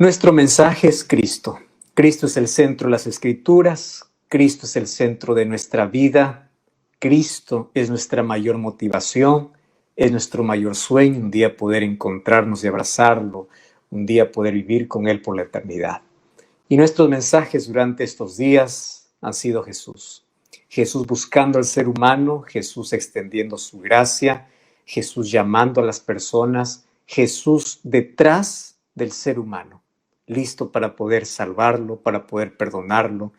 Nuestro mensaje es Cristo. Cristo es el centro de las Escrituras. Cristo es el centro de nuestra vida. Cristo es nuestra mayor motivación. Es nuestro mayor sueño, un día poder encontrarnos y abrazarlo, un día poder vivir con Él por la eternidad. Y nuestros mensajes durante estos días han sido Jesús. Jesús buscando al ser humano, Jesús extendiendo su gracia, Jesús llamando a las personas, Jesús detrás del ser humano, listo para poder salvarlo, para poder perdonarlo.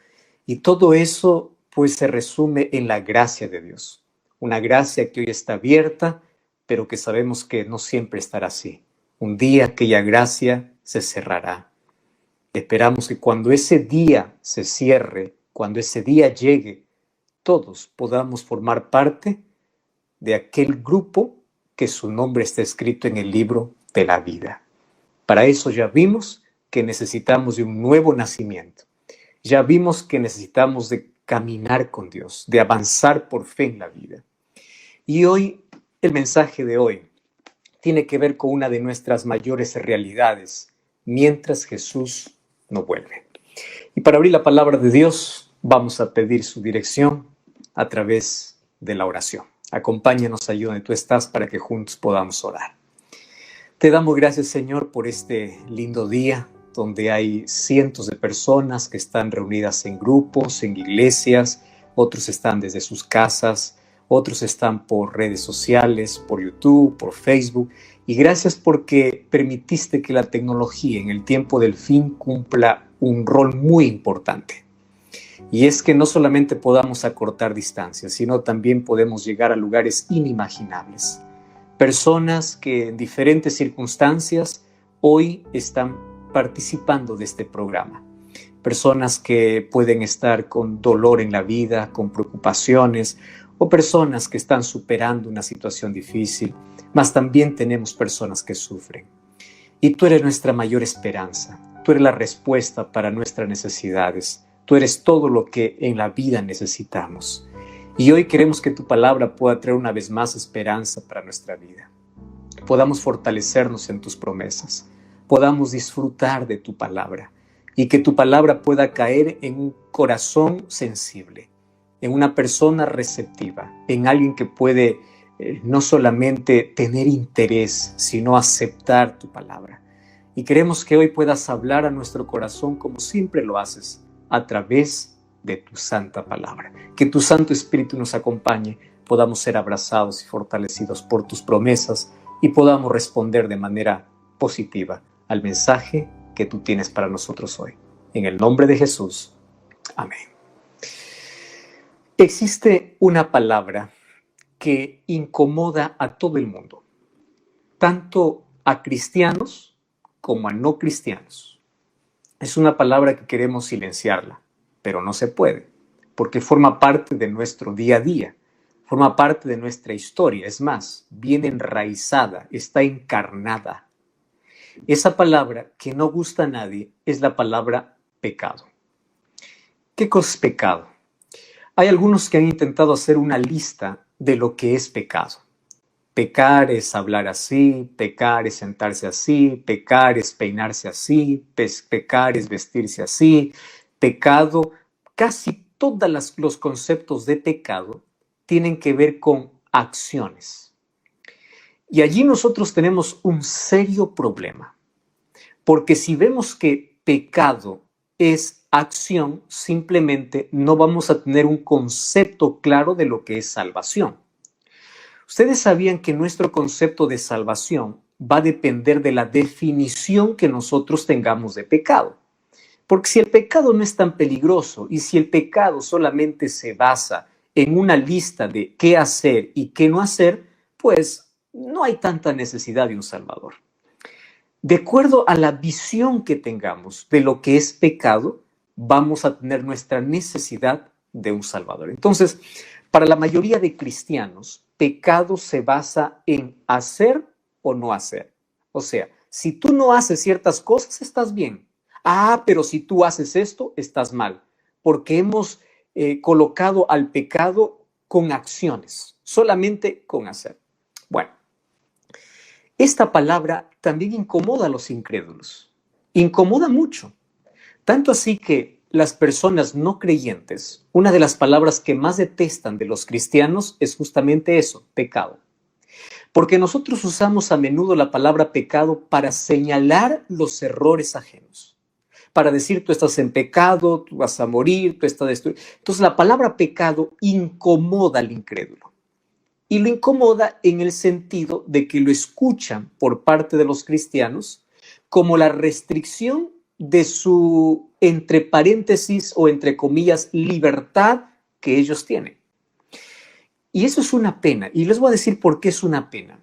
Y todo eso pues se resume en la gracia de Dios. Una gracia que hoy está abierta, pero que sabemos que no siempre estará así. Un día aquella gracia se cerrará. Esperamos que cuando ese día se cierre, cuando ese día llegue, todos podamos formar parte de aquel grupo que su nombre está escrito en el libro de la vida. Para eso ya vimos que necesitamos de un nuevo nacimiento. Ya vimos que necesitamos de caminar con Dios, de avanzar por fe en la vida. Y hoy, el mensaje de hoy tiene que ver con una de nuestras mayores realidades, mientras Jesús no vuelve. Y para abrir la palabra de Dios, vamos a pedir su dirección a través de la oración. Acompáñanos allí donde tú estás para que juntos podamos orar. Te damos gracias, Señor, por este lindo día donde hay cientos de personas que están reunidas en grupos, en iglesias, otros están desde sus casas, otros están por redes sociales, por YouTube, por Facebook. Y gracias porque permitiste que la tecnología en el tiempo del fin cumpla un rol muy importante. Y es que no solamente podamos acortar distancias, sino también podemos llegar a lugares inimaginables. Personas que en diferentes circunstancias hoy están participando de este programa. Personas que pueden estar con dolor en la vida, con preocupaciones, o personas que están superando una situación difícil, mas también tenemos personas que sufren. Y tú eres nuestra mayor esperanza, tú eres la respuesta para nuestras necesidades, tú eres todo lo que en la vida necesitamos. Y hoy queremos que tu palabra pueda traer una vez más esperanza para nuestra vida. Podamos fortalecernos en tus promesas, podamos disfrutar de tu palabra y que tu palabra pueda caer en un corazón sensible, en una persona receptiva, en alguien que puede no solamente tener interés, sino aceptar tu palabra. Y queremos que hoy puedas hablar a nuestro corazón como siempre lo haces, a través de tu santa palabra. Que tu Santo Espíritu nos acompañe, podamos ser abrazados y fortalecidos por tus promesas y podamos responder de manera positiva al mensaje que tú tienes para nosotros hoy. En el nombre de Jesús. Amén. Existe una palabra que incomoda a todo el mundo, tanto a cristianos como a no cristianos. Es una palabra que queremos silenciarla, pero no se puede, porque forma parte de nuestro día a día, forma parte de nuestra historia, es más, viene enraizada, está encarnada. Esa palabra que no gusta a nadie es la palabra pecado. ¿Qué cosa es pecado? Hay algunos que han intentado hacer una lista de lo que es pecado. Pecar es hablar así, pecar es sentarse así, pecar es peinarse así, pecar es vestirse así. Pecado, casi todos los conceptos de pecado tienen que ver con acciones. Y allí nosotros tenemos un serio problema, porque si vemos que pecado es acción, simplemente no vamos a tener un concepto claro de lo que es salvación. Ustedes sabían que nuestro concepto de salvación va a depender de la definición que nosotros tengamos de pecado. Porque si el pecado no es tan peligroso y si el pecado solamente se basa en una lista de qué hacer y qué no hacer, pues no hay tanta necesidad de un Salvador. De acuerdo a la visión que tengamos de lo que es pecado, vamos a tener nuestra necesidad de un Salvador. Entonces, para la mayoría de cristianos, pecado se basa en hacer o no hacer. O sea, si tú no haces ciertas cosas, estás bien. Ah, pero si tú haces esto, estás mal. Porque hemos colocado al pecado con acciones, solamente con hacer. Bueno, esta palabra también incomoda a los incrédulos. Incomoda mucho. Tanto así que las personas no creyentes, una de las palabras que más detestan de los cristianos es justamente eso, pecado. Porque nosotros usamos a menudo la palabra pecado para señalar los errores ajenos. Para decir, tú estás en pecado, tú vas a morir, tú estás destruido. Entonces la palabra pecado incomoda al incrédulo. Y lo incomoda en el sentido de que lo escuchan por parte de los cristianos como la restricción de su, entre paréntesis o entre comillas, libertad que ellos tienen. Y eso es una pena. Y les voy a decir por qué es una pena.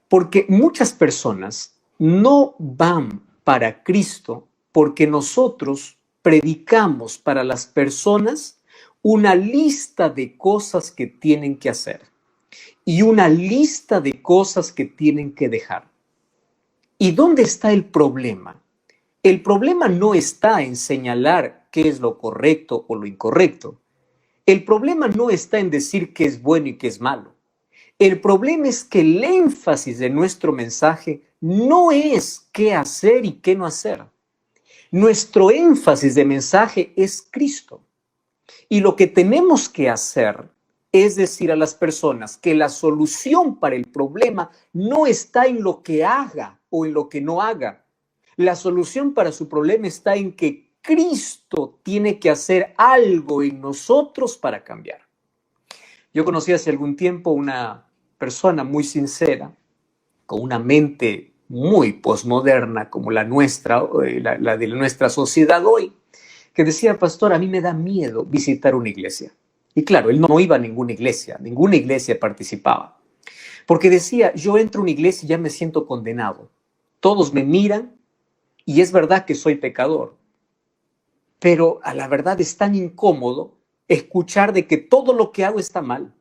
Porque muchas personas no van para Cristo porque nosotros predicamos para las personas una lista de cosas que tienen que hacer y una lista de cosas que tienen que dejar. ¿Y dónde está el problema? El problema no está en señalar qué es lo correcto o lo incorrecto. El problema no está en decir qué es bueno y qué es malo. El problema es que el énfasis de nuestro mensaje no es qué hacer y qué no hacer. Nuestro énfasis de mensaje es Cristo. Y lo que tenemos que hacer es decir a las personas que la solución para el problema no está en lo que haga o en lo que no haga. La solución para su problema está en que Cristo tiene que hacer algo en nosotros para cambiar. Yo conocí hace algún tiempo una persona muy sincera, con una mente muy posmoderna como la nuestra, la de nuestra sociedad hoy, que decía, pastor, a mí me da miedo visitar una iglesia. Y claro, él no iba a ninguna iglesia participaba. Porque decía, yo entro a una iglesia y ya me siento condenado. Todos me miran y es verdad que soy pecador. Pero a la verdad es tan incómodo escuchar de que todo lo que hago está mal.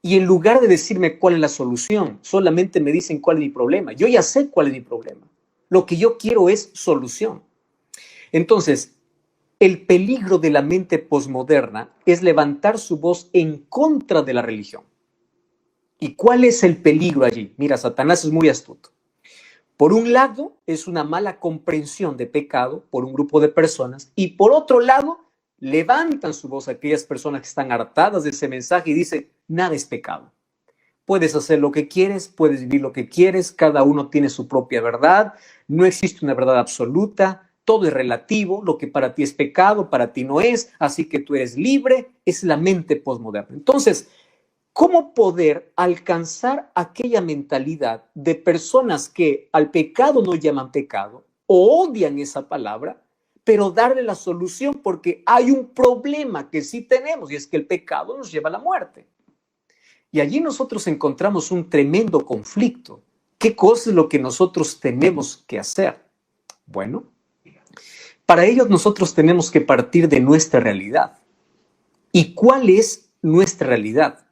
Y en lugar de decirme cuál es la solución, solamente me dicen cuál es mi problema. Yo ya sé cuál es mi problema. Lo que yo quiero es solución. Entonces, el peligro de la mente posmoderna es levantar su voz en contra de la religión. ¿Y cuál es el peligro allí? Mira, Satanás es muy astuto. Por un lado, es una mala comprensión de pecado por un grupo de personas, y por otro lado, levantan su voz aquellas personas que están hartadas de ese mensaje y dicen, nada es pecado. Puedes hacer lo que quieres, puedes vivir lo que quieres, cada uno tiene su propia verdad, no existe una verdad absoluta, todo es relativo, lo que para ti es pecado, para ti no es, así que tú eres libre, es la mente posmoderna. Entonces, ¿cómo poder alcanzar aquella mentalidad de personas que al pecado no llaman pecado o odian esa palabra, pero darle la solución porque hay un problema que sí tenemos y es que el pecado nos lleva a la muerte? Y allí nosotros encontramos un tremendo conflicto. ¿Qué cosa es lo que nosotros tenemos que hacer? Bueno, para ello nosotros tenemos que partir de nuestra realidad. ¿Y cuál es nuestra realidad?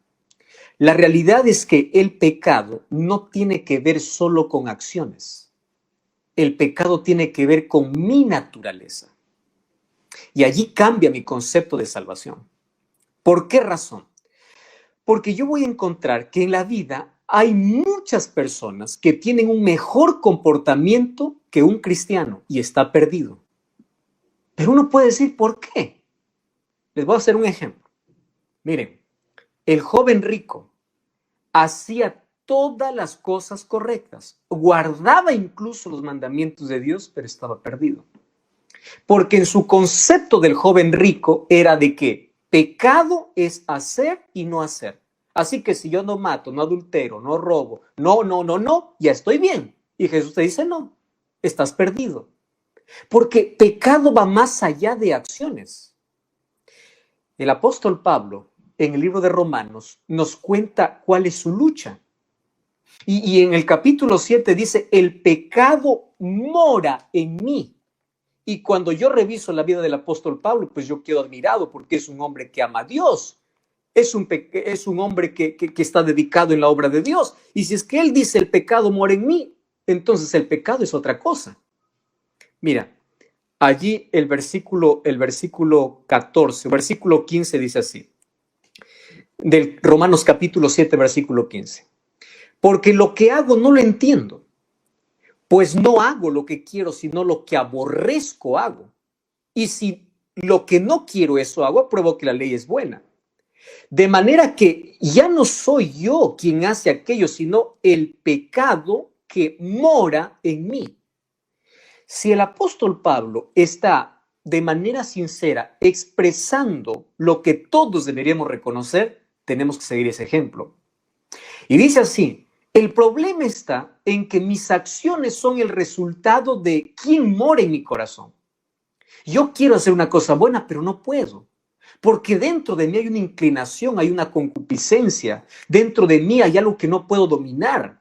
La realidad es que el pecado no tiene que ver solo con acciones. El pecado tiene que ver con mi naturaleza. Y allí cambia mi concepto de salvación. ¿Por qué razón? Porque yo voy a encontrar que en la vida hay muchas personas que tienen un mejor comportamiento que un cristiano y está perdido. Pero uno puede decir, ¿por qué? Les voy a hacer un ejemplo. Miren, el joven rico hacía todas las cosas correctas, guardaba incluso los mandamientos de Dios, pero estaba perdido. Porque en su concepto del joven rico era de que pecado es hacer y no hacer. Así que si yo no mato, no adultero, no robo, no, ya estoy bien. Y Jesús te dice, no, estás perdido. Porque pecado va más allá de acciones. El apóstol Pablo, en el libro de Romanos, nos cuenta cuál es su lucha. Y en el capítulo 7 dice, el pecado mora en mí. Y cuando yo reviso la vida del apóstol Pablo, pues yo quedo admirado porque es un hombre que ama a Dios. Es un hombre que está dedicado en la obra de Dios. Y si es que él dice el pecado mora en mí, entonces el pecado es otra cosa. Mira, allí el versículo 14, versículo 15 dice así, del Romanos capítulo 7, versículo 15. Porque lo que hago no lo entiendo, Pues no hago lo que quiero, sino lo que aborrezco hago. Y si lo que no quiero eso hago, apruebo que la ley es buena. De manera que ya no soy yo quien hace aquello, sino el pecado que mora en mí. Si el apóstol Pablo está de manera sincera expresando lo que todos deberíamos reconocer, tenemos que seguir ese ejemplo. Y dice así: el problema está en que mis acciones son el resultado de quién mora en mi corazón. Yo quiero hacer una cosa buena, pero no puedo. Porque dentro de mí hay una inclinación, hay una concupiscencia. Dentro de mí hay algo que no puedo dominar.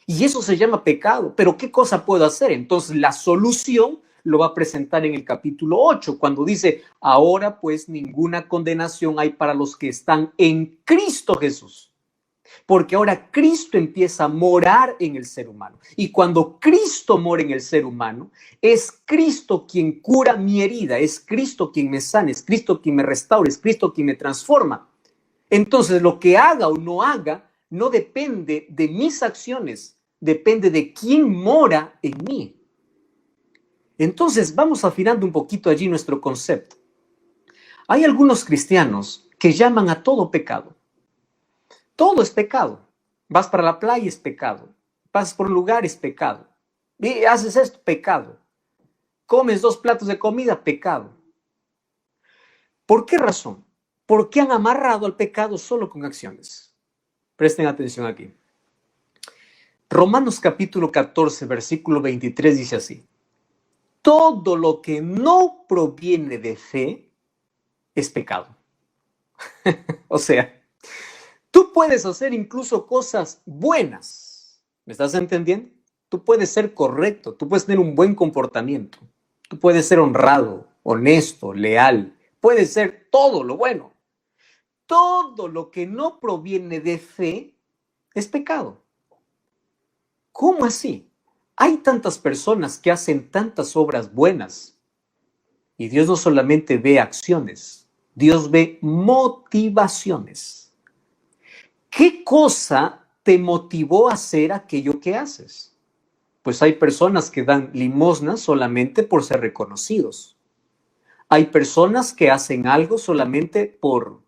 Y eso se llama pecado. Pero ¿qué cosa puedo hacer? Entonces la solución lo va a presentar en el capítulo 8, cuando dice: ahora pues ninguna condenación hay para los que están en Cristo Jesús. Porque ahora Cristo empieza a morar en el ser humano. Y cuando Cristo mora en el ser humano, es Cristo quien cura mi herida, es Cristo quien me sana, es Cristo quien me restaura, es Cristo quien me transforma. Entonces, lo que haga o no haga no depende de mis acciones, depende de quién mora en mí. Entonces, vamos afinando un poquito allí nuestro concepto. Hay algunos cristianos que llaman a todo pecado. Todo es pecado. Vas para la playa, es pecado. Pasas por un lugar, es pecado. Y haces esto, pecado. Comes 2 platos de comida, pecado. ¿Por qué razón? Porque han amarrado al pecado solo con acciones. Presten atención aquí. Romanos capítulo 14, versículo 23 dice así: todo lo que no proviene de fe es pecado. O sea, tú puedes hacer incluso cosas buenas. ¿Me estás entendiendo? Tú puedes ser correcto, tú puedes tener un buen comportamiento, tú puedes ser honrado, honesto, leal, puedes ser todo lo bueno. Todo lo que no proviene de fe es pecado. ¿Cómo así? Hay tantas personas que hacen tantas obras buenas y Dios no solamente ve acciones, Dios ve motivaciones. ¿Qué cosa te motivó a hacer aquello que haces? Pues hay personas que dan limosna solamente por ser reconocidos. Hay personas que hacen algo solamente por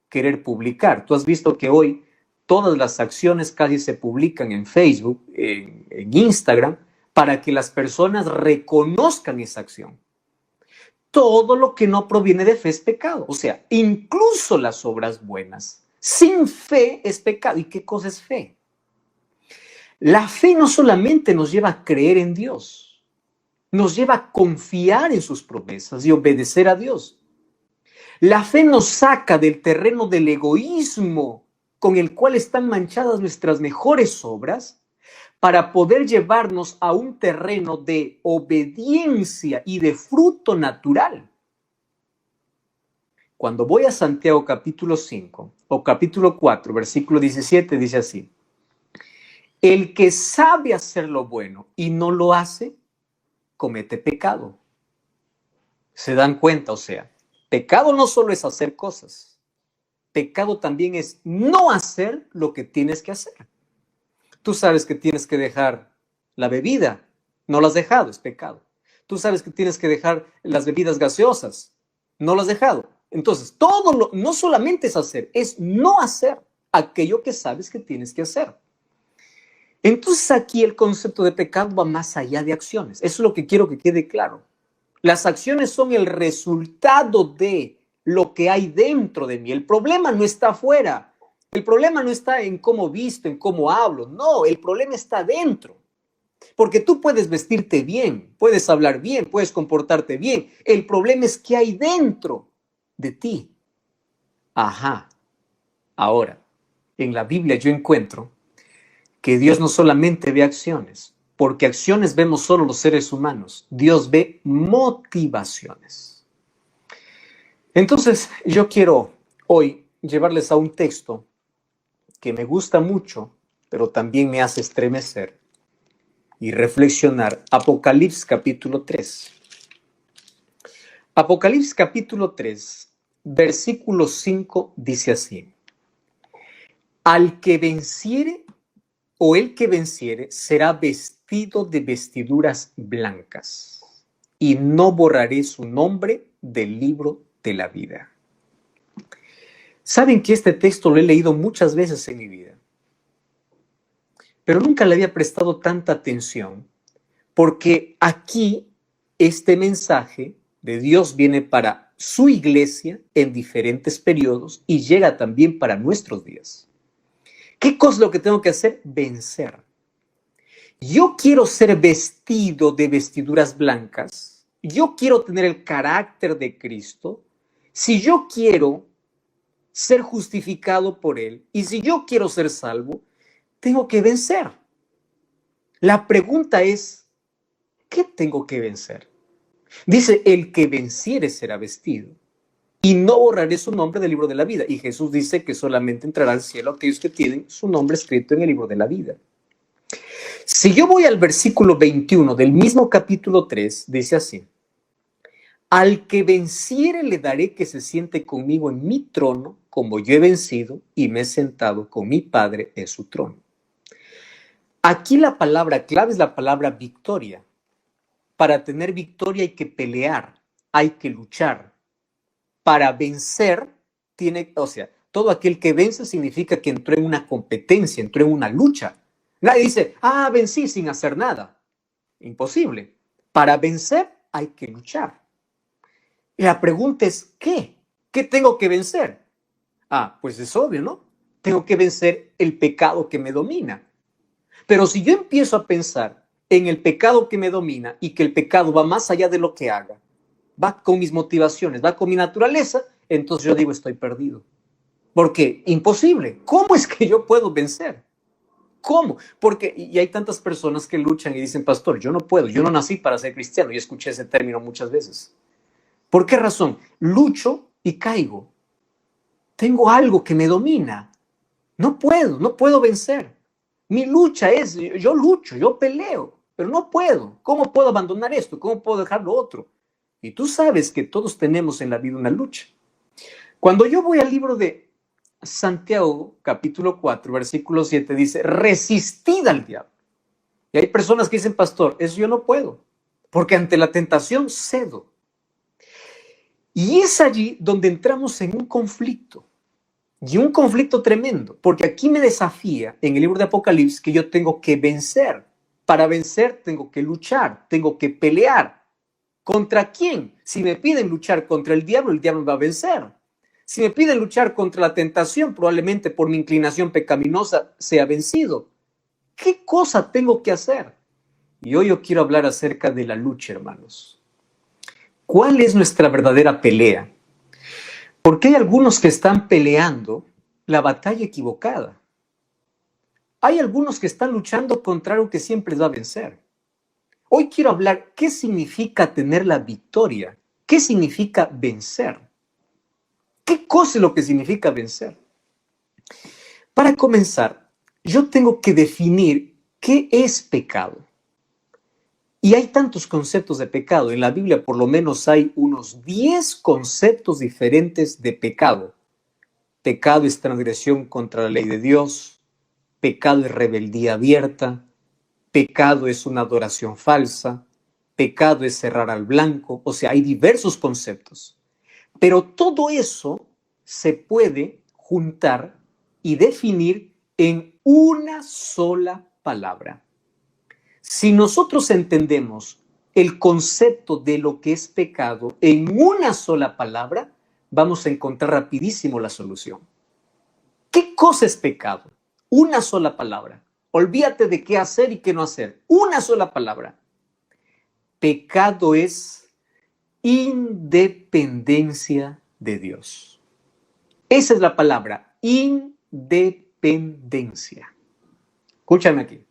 querer publicar. Tú has visto que hoy todas las acciones casi se publican en Facebook, en Instagram, para que las personas reconozcan esa acción. Todo lo que no proviene de fe es pecado. O sea, incluso las obras buenas. Sin fe es pecado. ¿Y qué cosa es fe? La fe no solamente nos lleva a creer en Dios, nos lleva a confiar en sus promesas y obedecer a Dios. La fe nos saca del terreno del egoísmo con el cual están manchadas nuestras mejores obras para poder llevarnos a un terreno de obediencia y de fruto natural. Cuando voy a Santiago capítulo 5 o capítulo 4, versículo 17, dice así: el que sabe hacer lo bueno y no lo hace, comete pecado. ¿Se dan cuenta? O sea, pecado no solo es hacer cosas, pecado también es no hacer lo que tienes que hacer. Tú sabes que tienes que dejar la bebida, no la has dejado, es pecado. Tú sabes que tienes que dejar las bebidas gaseosas, no las has dejado. Entonces, no solamente es hacer, es no hacer aquello que sabes que tienes que hacer. Entonces aquí el concepto de pecado va más allá de acciones. Eso es lo que quiero que quede claro. Las acciones son el resultado de lo que hay dentro de mí. El problema no está afuera. El problema no está en cómo visto, en cómo hablo. No, el problema está dentro. Porque tú puedes vestirte bien, puedes hablar bien, puedes comportarte bien. El problema es qué hay dentro de ti. Ajá. Ahora, en la Biblia yo encuentro que Dios no solamente ve acciones, porque acciones vemos solo los seres humanos. Dios ve motivaciones. Entonces, yo quiero hoy llevarles a un texto que me gusta mucho, pero también me hace estremecer y reflexionar. Apocalipsis capítulo 3. Apocalipsis capítulo 3, versículo 5 dice así: al que venciere, o el que venciere será vestido de vestiduras blancas, y no borraré su nombre del libro de la vida. Saben que este texto lo he leído muchas veces en mi vida, pero nunca le había prestado tanta atención, porque aquí este mensaje de Dios viene para su iglesia en diferentes periodos y llega también para nuestros días. ¿Qué cosa es lo que tengo que hacer? Vencer. Yo quiero ser vestido de vestiduras blancas. Yo quiero tener el carácter de Cristo. Si yo quiero ser justificado por Él y si yo quiero ser salvo, tengo que vencer. La pregunta es, ¿qué tengo que vencer? Dice, el que venciere será vestido, y no borraré su nombre del libro de la vida. Y Jesús dice que solamente entrará al cielo aquellos que tienen su nombre escrito en el libro de la vida. Si yo voy al versículo 21 del mismo capítulo 3, dice así: al que venciere le daré que se siente conmigo en mi trono, como yo he vencido y me he sentado con mi Padre en su trono. Aquí la palabra clave es la palabra victoria. Para tener victoria hay que pelear, hay que luchar. Para vencer, todo aquel que vence significa que entró en una competencia, entró en una lucha. Nadie dice, vencí sin hacer nada. Imposible. Para vencer hay que luchar. Y la pregunta es, ¿qué? ¿Qué tengo que vencer? Pues es obvio, ¿no? Tengo que vencer el pecado que me domina. Pero si yo empiezo a pensar en el pecado que me domina y que el pecado va más allá de lo que haga, va con mis motivaciones, va con mi naturaleza, entonces yo digo, estoy perdido. ¿Por qué? Imposible. ¿Cómo es que yo puedo vencer? ¿Cómo? Porque, y hay tantas personas que luchan y dicen, pastor, yo no puedo, yo no nací para ser cristiano. Yo escuché ese término muchas veces. ¿Por qué razón? Lucho y caigo. Tengo algo que me domina. No puedo vencer. Mi lucha es, yo lucho, yo peleo, pero no puedo. ¿Cómo puedo abandonar esto? ¿Cómo puedo dejar lo otro? Y tú sabes que todos tenemos en la vida una lucha. Cuando yo voy al libro de Santiago, capítulo 4, versículo 7, dice, resistid al diablo. Y hay personas que dicen, pastor, eso yo no puedo, porque ante la tentación cedo. Y es allí donde entramos en un conflicto. Y un conflicto tremendo, porque aquí me desafía en el libro de Apocalipsis que yo tengo que vencer. Para vencer tengo que luchar, tengo que pelear. ¿Contra quién? Si me piden luchar contra el diablo me va a vencer. Si me piden luchar contra la tentación, probablemente por mi inclinación pecaminosa sea vencido. ¿Qué cosa tengo que hacer? Y hoy yo quiero hablar acerca de la lucha, hermanos. ¿Cuál es nuestra verdadera pelea? Porque hay algunos que están peleando la batalla equivocada. Hay algunos que están luchando contra algo que siempre les va a vencer. Hoy quiero hablar qué significa tener la victoria, qué significa vencer. ¿Qué cosa es lo que significa vencer? Para comenzar, yo tengo que definir qué es pecado. Y hay tantos conceptos de pecado. En la Biblia por lo menos hay unos 10 conceptos diferentes de pecado. Pecado es transgresión contra la ley de Dios. Pecado es rebeldía abierta. Pecado es una adoración falsa. Pecado es cerrar al blanco. O sea, hay diversos conceptos. Pero todo eso se puede juntar y definir en una sola palabra. Si nosotros entendemos el concepto de lo que es pecado en una sola palabra, vamos a encontrar rapidísimo la solución. ¿Qué cosa es pecado? Una sola palabra. Olvídate de qué hacer y qué no hacer. Una sola palabra. Pecado es independencia de Dios. Esa es la palabra, independencia. Escúchame aquí.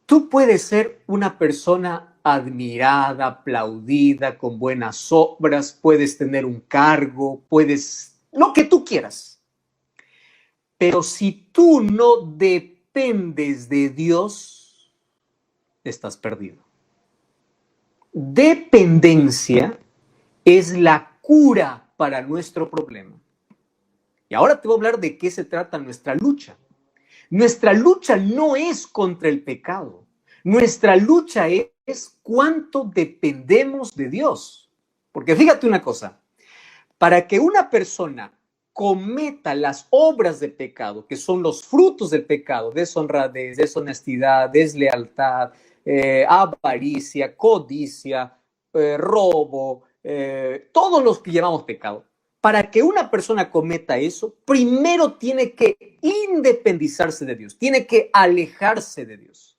Tú puedes ser una persona admirada, aplaudida, con buenas obras, puedes tener un cargo, puedes, lo que tú quieras. Pero si tú no dependes de Dios, estás perdido. Dependencia es la cura para nuestro problema. Y ahora te voy a hablar de qué se trata nuestra lucha. Nuestra lucha no es contra el pecado. Nuestra lucha es cuánto dependemos de Dios. Porque fíjate una cosa, para que una persona cometa las obras de pecado, que son los frutos del pecado, deshonradez, deshonestidad, deslealtad, avaricia, codicia, robo, todos los que llamamos pecado. Para que una persona cometa eso, primero tiene que independizarse de Dios, tiene que alejarse de Dios.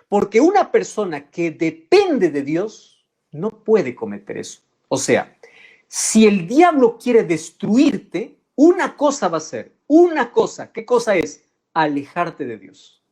Porque una persona que depende de Dios no puede cometer eso. O sea, si el diablo quiere destruirte, una cosa va a ser, una cosa, ¿qué cosa es? Alejarte de Dios.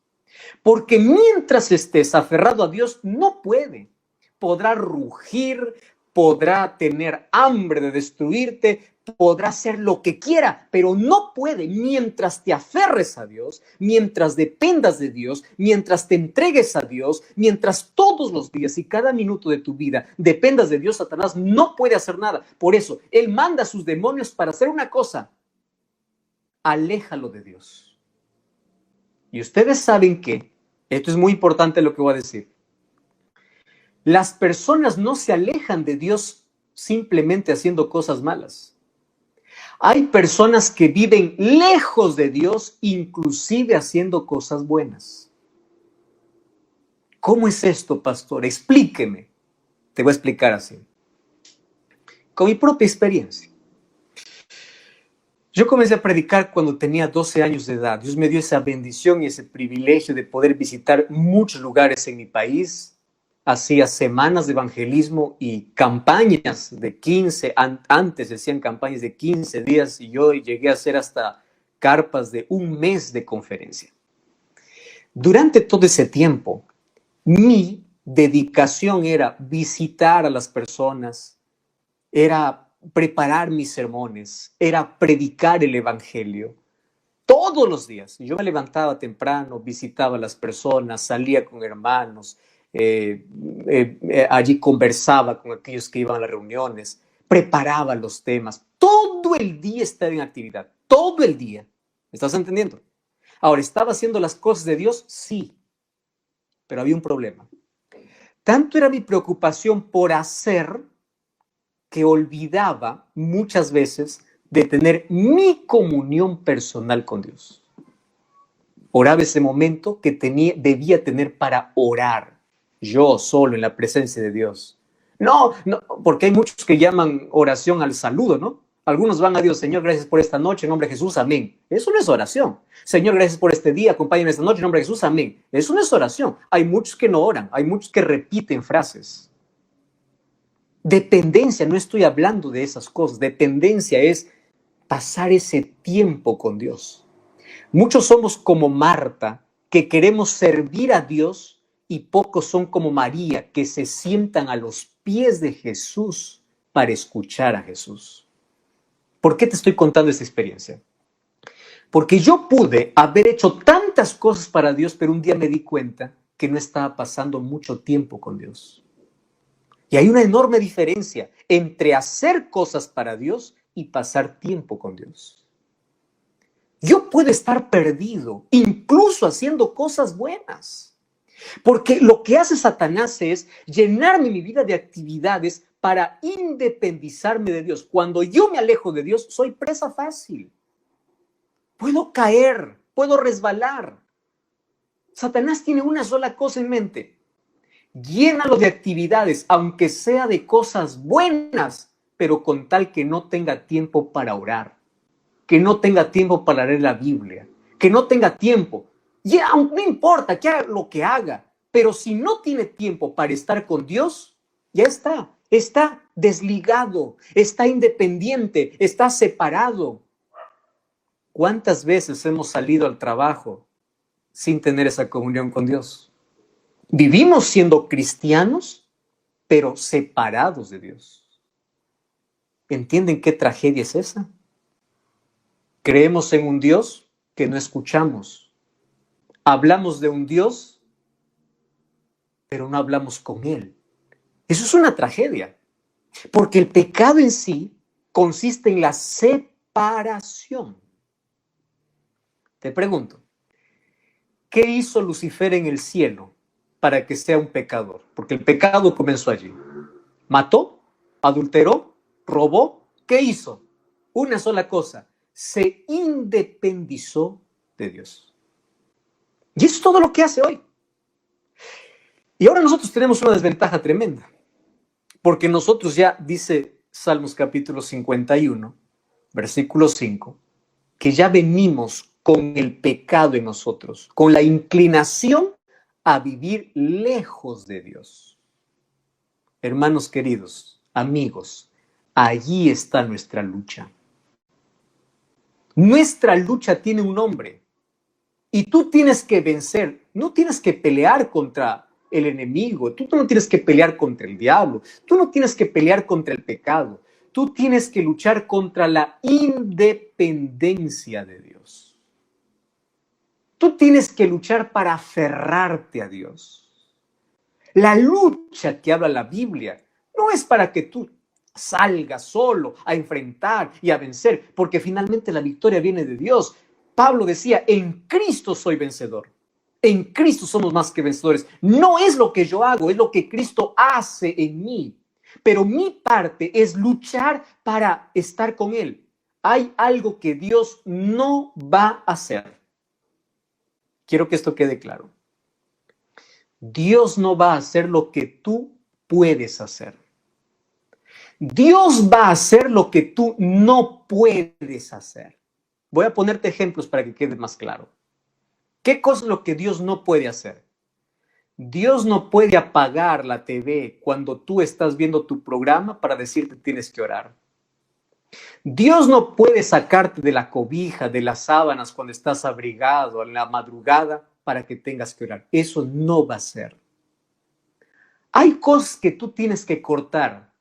Porque mientras estés aferrado a Dios, no puede. Podrá rugir, podrá tener hambre de destruirte, podrá hacer lo que quiera, pero no puede. Mientras te aferres a Dios, mientras dependas de Dios, mientras te entregues a Dios, mientras todos los días y cada minuto de tu vida dependas de Dios, Satanás no puede hacer nada. Por eso, él manda a sus demonios para hacer una cosa: aléjalo de Dios. Y ustedes saben que, esto es muy importante lo que voy a decir, las personas no se alejan de Dios simplemente haciendo cosas malas. Hay personas que viven lejos de Dios, inclusive haciendo cosas buenas. ¿Cómo es esto, pastor? Explíqueme. Te voy a explicar así. Con mi propia experiencia. Yo comencé a predicar cuando tenía 12 años de edad. Dios me dio esa bendición y ese privilegio de poder visitar muchos lugares en mi país. Hacía semanas de evangelismo y campañas de 15, antes decían campañas de 15 días, y yo llegué a hacer hasta carpas de un mes de conferencia. Durante todo ese tiempo, mi dedicación era visitar a las personas, era preparar mis sermones, era predicar el evangelio. Todos los días. Yo me levantaba temprano, visitaba a las personas, salía con hermanos, allí conversaba con aquellos que iban a las reuniones, preparaba los temas. Todo el día estaba en actividad, todo el día. ¿Me estás entendiendo? Ahora, ¿estaba haciendo las cosas de Dios? Sí, pero había un problema. Tanto era mi preocupación por hacer que olvidaba muchas veces de tener mi comunión personal con Dios. Oraba ese momento que debía tener para orar, yo solo en la presencia de Dios. No, porque hay muchos que llaman oración al saludo, ¿no? Algunos van a Dios: Señor, gracias por esta noche, en nombre de Jesús, amén. Eso no es oración. Señor, gracias por este día, acompáñame esta noche, en nombre de Jesús, amén. Eso no es oración. Hay muchos que no oran, hay muchos que repiten frases. Dependencia, no estoy hablando de esas cosas. Dependencia es pasar ese tiempo con Dios. Muchos somos como Marta, que queremos servir a Dios, y pocos son como María, que se sientan a los pies de Jesús para escuchar a Jesús. ¿Por qué te estoy contando esta experiencia? Porque yo pude haber hecho tantas cosas para Dios, pero un día me di cuenta que no estaba pasando mucho tiempo con Dios. Y hay una enorme diferencia entre hacer cosas para Dios y pasar tiempo con Dios. Yo puedo estar perdido, incluso haciendo cosas buenas. Porque lo que hace Satanás es llenarme mi vida de actividades para independizarme de Dios. Cuando yo me alejo de Dios, soy presa fácil. Puedo caer, puedo resbalar. Satanás tiene una sola cosa en mente: llénalo de actividades, aunque sea de cosas buenas, pero con tal que no tenga tiempo para orar, que no tenga tiempo para leer la Biblia, que no tenga tiempo. Ya, no importa que haga lo que haga, pero si no tiene tiempo para estar con Dios, ya está desligado, está independiente, está separado. ¿Cuántas veces hemos salido al trabajo sin tener esa comunión con Dios? Vivimos siendo cristianos, pero separados de Dios. ¿Entienden qué tragedia es esa? Creemos en un Dios que no escuchamos. Hablamos de un Dios, pero no hablamos con Él. Eso es una tragedia, porque el pecado en sí consiste en la separación. Te pregunto, ¿Qué hizo Lucifer en el cielo para que sea un pecador? Porque el pecado comenzó allí. Mató, adulteró, robó. ¿Qué hizo? Una sola cosa. Se independizó de Dios. Y eso es todo lo que hace hoy. Y ahora nosotros tenemos una desventaja tremenda. Porque nosotros ya, dice Salmos capítulo 51, versículo 5, que ya venimos con el pecado en nosotros, con la inclinación a vivir lejos de Dios. Hermanos queridos, amigos, allí está nuestra lucha. Nuestra lucha tiene un nombre y tú tienes que vencer, no tienes que pelear contra el enemigo, tú no tienes que pelear contra el diablo, tú no tienes que pelear contra el pecado, tú tienes que luchar contra la independencia de Dios. Tú tienes que luchar para aferrarte a Dios. La lucha que habla la Biblia no es para que tú salgas solo a enfrentar y a vencer, porque finalmente la victoria viene de Dios. Pablo decía, en Cristo soy vencedor. En Cristo somos más que vencedores. No es lo que yo hago, es lo que Cristo hace en mí. Pero mi parte es luchar para estar con Él. Hay algo que Dios no va a hacer. Quiero que esto quede claro. Dios no va a hacer lo que tú puedes hacer. Dios va a hacer lo que tú no puedes hacer. Voy a ponerte ejemplos para que quede más claro. ¿Qué cosa es lo que Dios no puede hacer? Dios no puede apagar la TV cuando tú estás viendo tu programa para decirte tienes que orar. Dios no puede sacarte de la cobija, de las sábanas cuando estás abrigado en la madrugada para que tengas que orar. Eso no va a ser. Hay cosas que tú tienes que cortar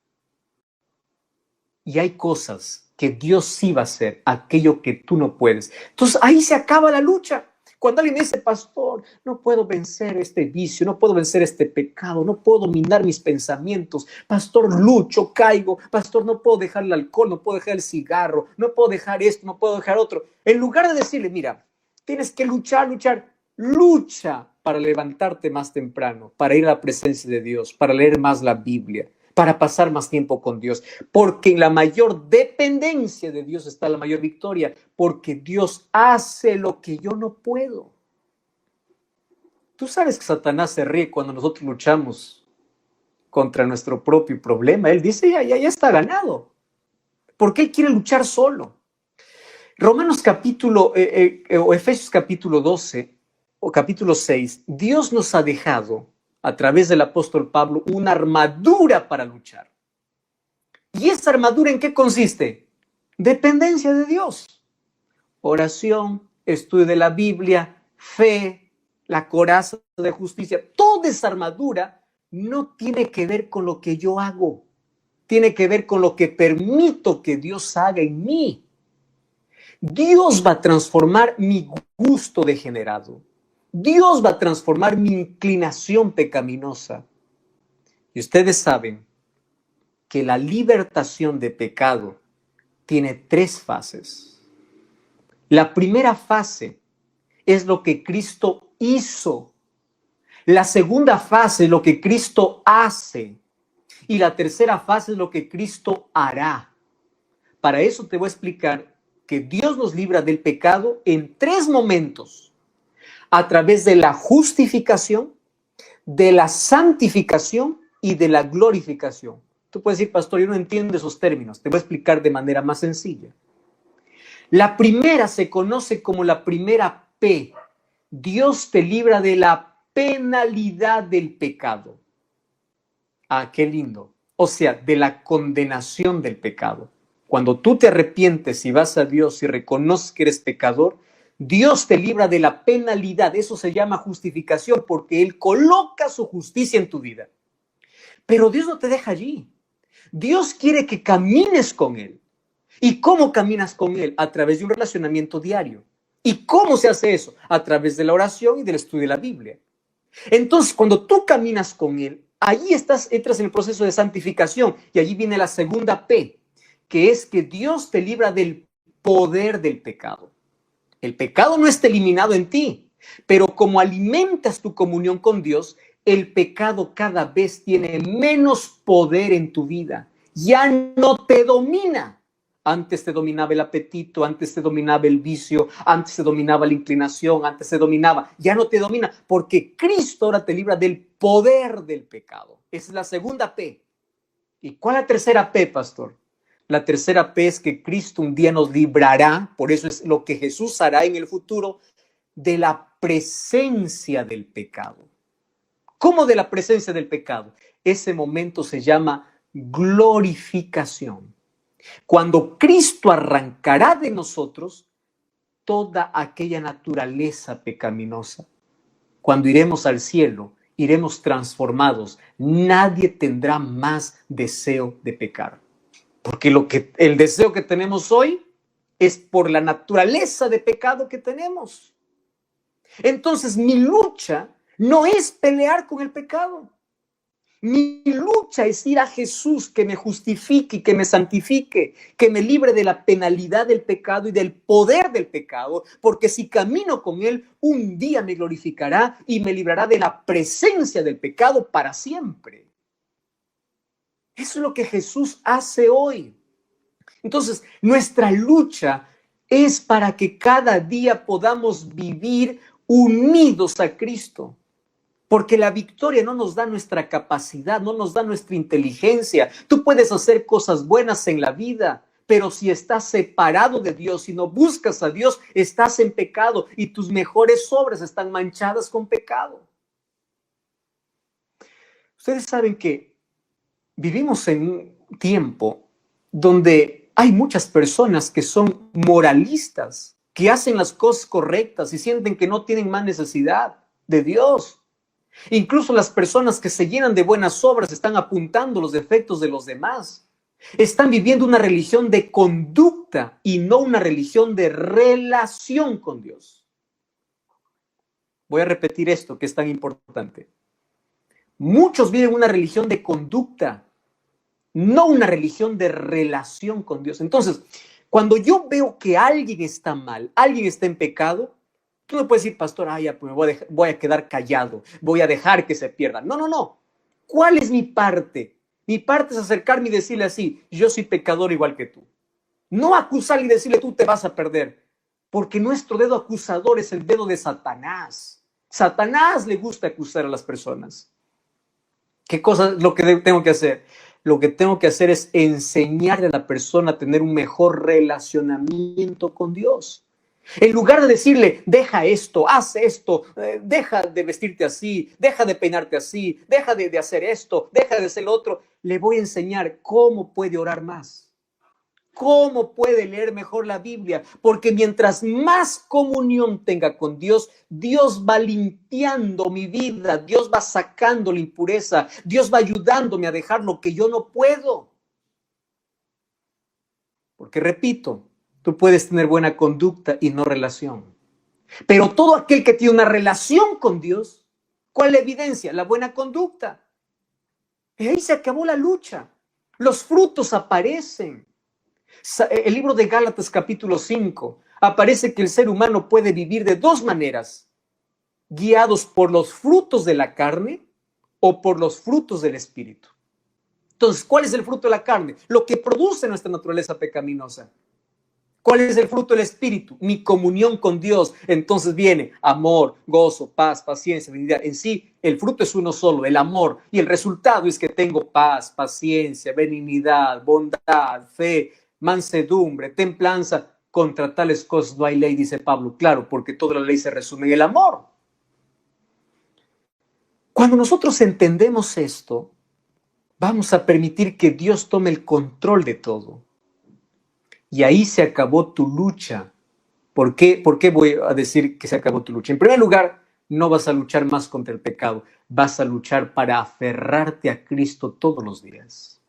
y hay cosas que Dios sí va a hacer, aquello que tú no puedes. Entonces ahí se acaba la lucha. Cuando alguien me dice, pastor, no puedo vencer este vicio, no puedo vencer este pecado, no puedo dominar mis pensamientos, pastor, lucho, caigo, pastor, no puedo dejar el alcohol, no puedo dejar el cigarro, no puedo dejar esto, no puedo dejar otro. En lugar de decirle, mira, tienes que luchar, lucha para levantarte más temprano, para ir a la presencia de Dios, para leer más la Biblia, para pasar más tiempo con Dios, porque en la mayor dependencia de Dios está la mayor victoria, porque Dios hace lo que yo no puedo. Tú sabes que Satanás se ríe cuando nosotros luchamos contra nuestro propio problema. Él dice, ya está ganado, porque él quiere luchar solo. Romanos capítulo, o Efesios capítulo 12, o capítulo 6, Dios nos ha dejado a través del apóstol Pablo una armadura para luchar. ¿Y esa armadura en qué consiste? Dependencia de Dios. Oración, estudio de la Biblia, fe, la coraza de justicia. Toda esa armadura no tiene que ver con lo que yo hago. Tiene que ver con lo que permito que Dios haga en mí. Dios va a transformar mi gusto degenerado. Dios va a transformar mi inclinación pecaminosa. Y ustedes saben que la libertación de pecado tiene 3 fases. La primera fase es lo que Cristo hizo. La segunda fase es lo que Cristo hace. Y la tercera fase es lo que Cristo hará. Para eso te voy a explicar que Dios nos libra del pecado en 3 momentos. A través de la justificación, de la santificación y de la glorificación. Tú puedes decir, pastor, yo no entiendo esos términos. Te voy a explicar de manera más sencilla. La primera se conoce como la primera P. Dios te libra de la penalidad del pecado. Ah, qué lindo. O sea, de la condenación del pecado. Cuando tú te arrepientes y vas a Dios y reconoces que eres pecador, Dios te libra de la penalidad. Eso se llama justificación porque Él coloca su justicia en tu vida. Pero Dios no te deja allí. Dios quiere que camines con Él. ¿Y cómo caminas con Él? A través de un relacionamiento diario. ¿Y cómo se hace eso? A través de la oración y del estudio de la Biblia. Entonces, cuando tú caminas con Él, allí entras en el proceso de santificación y allí viene la segunda P, que es que Dios te libra del poder del pecado. El pecado no está eliminado en ti, Pero como alimentas tu comunión con Dios, el pecado cada vez tiene menos poder en tu vida. Ya no te domina. Antes te dominaba el apetito, antes te dominaba el vicio, antes te dominaba la inclinación, antes te dominaba. Ya no te domina porque Cristo ahora te libra del poder del pecado. Esa es la segunda P. ¿Y cuál es la tercera P, pastor? La tercera P es que Cristo un día nos librará, por eso es lo que Jesús hará en el futuro, de la presencia del pecado. ¿Cómo de la presencia del pecado? Ese momento se llama glorificación. Cuando Cristo arrancará de nosotros toda aquella naturaleza pecaminosa. Cuando iremos al cielo, iremos transformados. Nadie tendrá más deseo de pecar. Porque el deseo que tenemos hoy es por la naturaleza de pecado que tenemos. Entonces, mi lucha no es pelear con el pecado. Mi lucha es ir a Jesús que me justifique y que me santifique, que me libre de la penalidad del pecado y del poder del pecado, porque si camino con Él, un día me glorificará y me librará de la presencia del pecado para siempre. Eso es lo que Jesús hace hoy. Entonces, nuestra lucha es para que cada día podamos vivir unidos a Cristo. Porque la victoria no nos da nuestra capacidad, no nos da nuestra inteligencia. Tú puedes hacer cosas buenas en la vida, pero si estás separado de Dios y no buscas a Dios, estás en pecado y tus mejores obras están manchadas con pecado. Ustedes saben que vivimos en un tiempo donde hay muchas personas que son moralistas, que hacen las cosas correctas y sienten que no tienen más necesidad de Dios. Incluso las personas que se llenan de buenas obras están apuntando los defectos de los demás. Están viviendo una religión de conducta y no una religión de relación con Dios. Voy a repetir esto que es tan importante. Muchos viven una religión de conducta, no una religión de relación con Dios. Entonces, cuando yo veo que alguien está mal, alguien está en pecado, tú no puedes decir, pastor, ya, pues voy a quedar callado, voy a dejar que se pierda. No, no, no. ¿Cuál es mi parte? Mi parte es acercarme y decirle así, yo soy pecador igual que tú. No acusarle y decirle, tú te vas a perder. Porque nuestro dedo acusador es el dedo de Satanás. Satanás le gusta acusar a las personas. ¿Qué cosa es lo que tengo que hacer? Lo que tengo que hacer es enseñarle a la persona a tener un mejor relacionamiento con Dios. En lugar de decirle, deja esto, haz esto, deja de vestirte así, deja de peinarte así, deja de hacer esto, deja de hacer lo otro, le voy a enseñar cómo puede orar más, cómo puede leer mejor la Biblia, porque mientras más comunión tenga con Dios, Dios va limpiando mi vida, Dios va sacando la impureza, Dios va ayudándome a dejar lo que yo no puedo. Porque repito, tú puedes tener buena conducta y no relación. Pero todo aquel que tiene una relación con Dios, ¿cuál es la evidencia? La buena conducta. Y ahí se acabó la lucha. Los frutos aparecen. El libro de Gálatas capítulo 5 aparece que el ser humano puede vivir de dos maneras, guiados por los frutos de la carne o por los frutos del espíritu. Entonces, ¿cuál es el fruto de la carne? Lo que produce nuestra naturaleza pecaminosa. ¿Cuál es el fruto del Espíritu? Mi comunión con Dios. Entonces viene amor, gozo, paz, paciencia, benignidad. En sí, el fruto es uno solo, el amor. Y el resultado es que tengo paz, paciencia, benignidad, bondad, fe, mansedumbre, templanza. Contra tales cosas no hay ley, dice Pablo. Claro, porque toda la ley se resume en el amor. Cuando nosotros entendemos esto, vamos a permitir que Dios tome el control de todo. Y ahí se acabó tu lucha. ¿Por qué voy a decir que se acabó tu lucha? En primer lugar, no vas a luchar más contra el pecado. Vas a luchar para aferrarte a Cristo todos los días.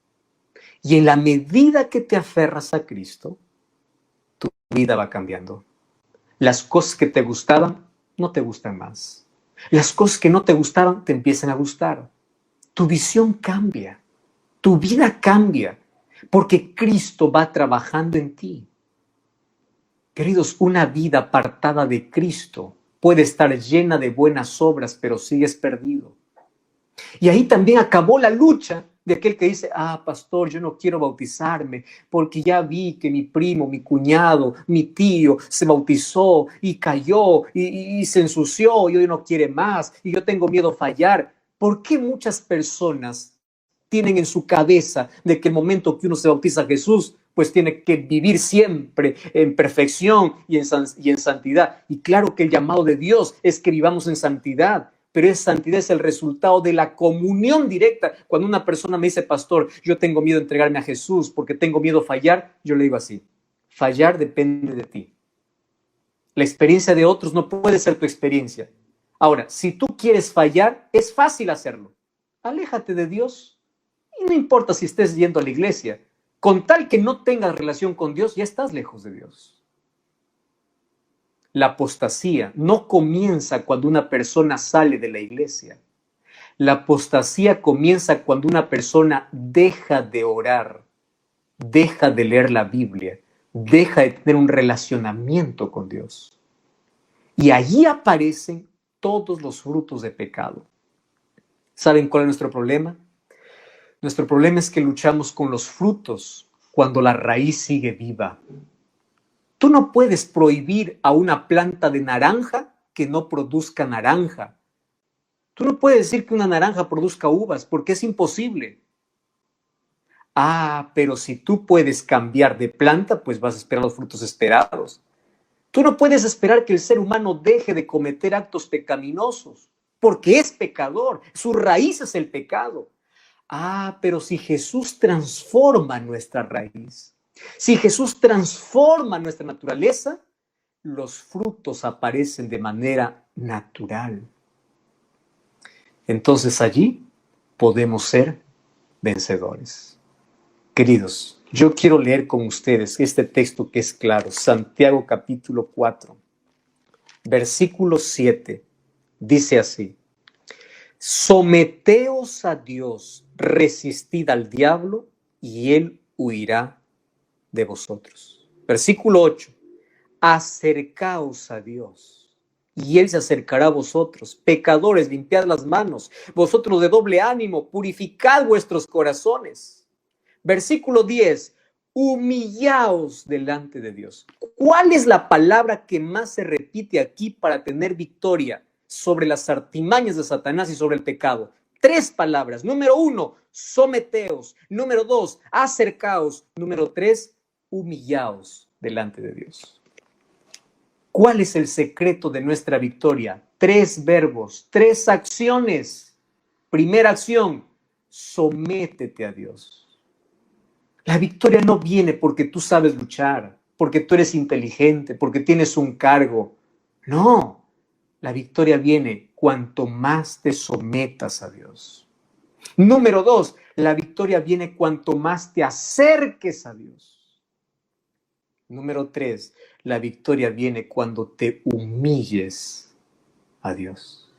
Y en la medida que te aferras a Cristo, tu vida va cambiando. Las cosas que te gustaban, no te gustan más. Las cosas que no te gustaban, te empiezan a gustar. Tu visión cambia. Tu vida cambia. Porque Cristo va trabajando en ti. Queridos, una vida apartada de Cristo puede estar llena de buenas obras, pero sigues perdido. Y ahí también acabó la lucha de aquel que dice, pastor, yo no quiero bautizarme porque ya vi que mi primo, mi cuñado, mi tío se bautizó y cayó y se ensució y hoy no quiere más y yo tengo miedo a fallar. ¿Por qué muchas personas tienen en su cabeza de que el momento que uno se bautiza a Jesús, pues tiene que vivir siempre en perfección y en santidad? Y claro que el llamado de Dios es que vivamos en santidad, pero esa santidad es el resultado de la comunión directa. Cuando una persona me dice, pastor, yo tengo miedo de entregarme a Jesús porque tengo miedo a fallar, yo le digo así, fallar depende de ti. La experiencia de otros no puede ser tu experiencia. Ahora, si tú quieres fallar, es fácil hacerlo. Aléjate de Dios y no importa si estés yendo a la iglesia. Con tal que no tengas relación con Dios, ya estás lejos de Dios. La apostasía no comienza cuando una persona sale de la iglesia. La apostasía comienza cuando una persona deja de orar, deja de leer la Biblia, deja de tener un relacionamiento con Dios. Y allí aparecen todos los frutos de pecado. ¿Saben cuál es nuestro problema? Nuestro problema es que luchamos con los frutos cuando la raíz sigue viva. Tú no puedes prohibir a una planta de naranja que no produzca naranja. Tú no puedes decir que una naranja produzca uvas porque es imposible. Pero si tú puedes cambiar de planta, pues vas a esperar los frutos esperados. Tú no puedes esperar que el ser humano deje de cometer actos pecaminosos porque es pecador. Su raíz es el pecado. Pero si Jesús transforma nuestra raíz, si Jesús transforma nuestra naturaleza, los frutos aparecen de manera natural. Entonces allí podemos ser vencedores. Queridos, yo quiero leer con ustedes este texto que es claro, Santiago capítulo 4, versículo 7, dice así: someteos a Dios, resistid al diablo y él huirá de vosotros. Versículo 8, acercaos a Dios y él se acercará a vosotros. Pecadores, limpiad las manos, vosotros de doble ánimo, purificad vuestros corazones. Versículo 10, humillaos delante de Dios. ¿Cuál es la palabra que más se repite aquí para tener victoria sobre las artimañas de Satanás y sobre el pecado? 3 palabras. Número 1, someteos. Número 2, acercaos. Número 3, humillaos delante de Dios. ¿Cuál es el secreto de nuestra victoria? 3 verbos, 3 acciones. Primera acción, sométete a Dios. La victoria no viene porque tú sabes luchar, porque tú eres inteligente, porque tienes un cargo. No, la victoria viene cuanto más te sometas a Dios. Número 2, la victoria viene cuanto más te acerques a Dios. Número 3, la victoria viene cuando te humilles a Dios.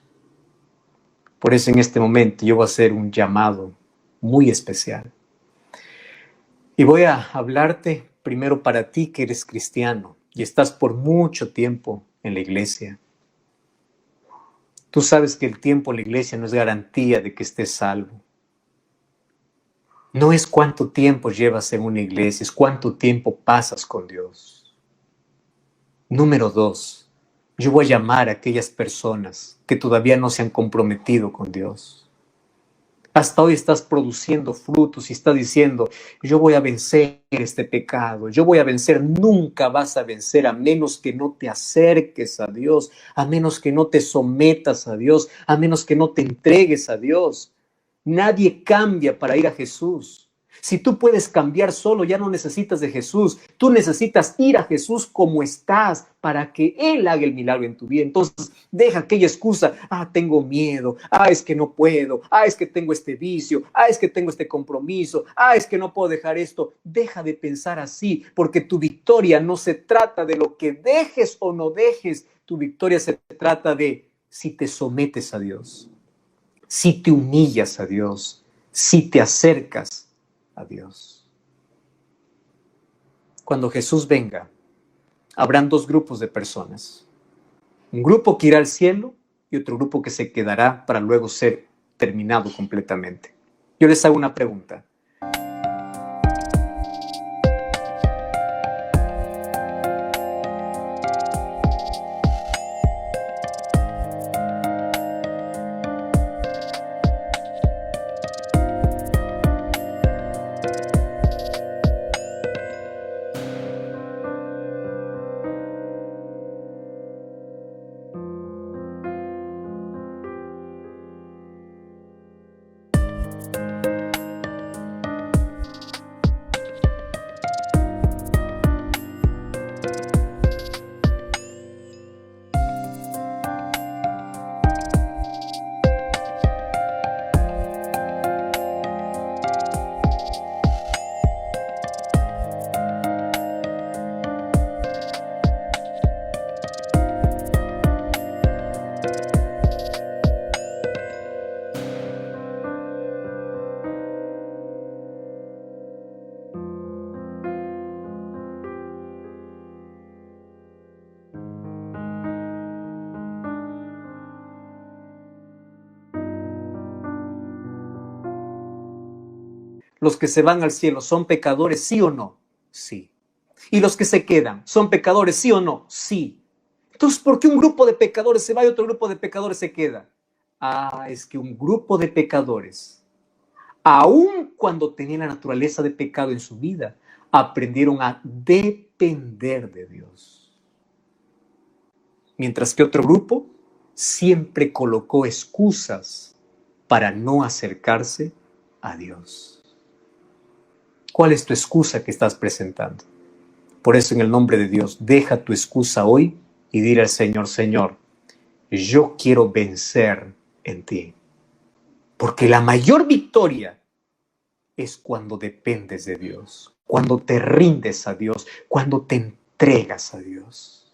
Por eso en este momento yo voy a hacer un llamado muy especial. Y voy a hablarte primero para ti que eres cristiano y estás por mucho tiempo en la iglesia. Tú sabes que el tiempo en la iglesia no es garantía de que estés salvo. No es cuánto tiempo llevas en una iglesia, es cuánto tiempo pasas con Dios. Número 2, yo voy a llamar a aquellas personas que todavía no se han comprometido con Dios. Hasta hoy estás produciendo frutos y estás diciendo, yo voy a vencer este pecado, yo voy a vencer. Nunca vas a vencer a menos que no te acerques a Dios, a menos que no te sometas a Dios, a menos que no te entregues a Dios. Nadie cambia para ir a Jesús. Si tú puedes cambiar solo, ya no necesitas de Jesús. Tú necesitas ir a Jesús como estás para que Él haga el milagro en tu vida. Entonces, deja aquella excusa. Tengo miedo. Es que no puedo. Es que tengo este vicio. Es que tengo este compromiso. Es que no puedo dejar esto. Deja de pensar así, porque tu victoria no se trata de lo que dejes o no dejes. Tu victoria se trata de si te sometes a Dios, si te humillas a Dios, si te acercas a Dios. Cuando Jesús venga, habrán 2 grupos de personas. Un grupo que irá al cielo y otro grupo que se quedará para luego ser terminado completamente. Yo les hago una pregunta. ¿Los que se van al cielo son pecadores, sí o no? Sí. ¿Y los que se quedan son pecadores, sí o no? Sí. Entonces, ¿por qué un grupo de pecadores se va y otro grupo de pecadores se queda? Ah, es que un grupo de pecadores, aun cuando tenían la naturaleza de pecado en su vida, aprendieron a depender de Dios. Mientras que otro grupo siempre colocó excusas para no acercarse a Dios. ¿Cuál es tu excusa que estás presentando? Por eso, en el nombre de Dios, deja tu excusa hoy y dile al Señor: Señor, yo quiero vencer en ti. Porque la mayor victoria es cuando dependes de Dios, cuando te rindes a Dios, cuando te entregas a Dios.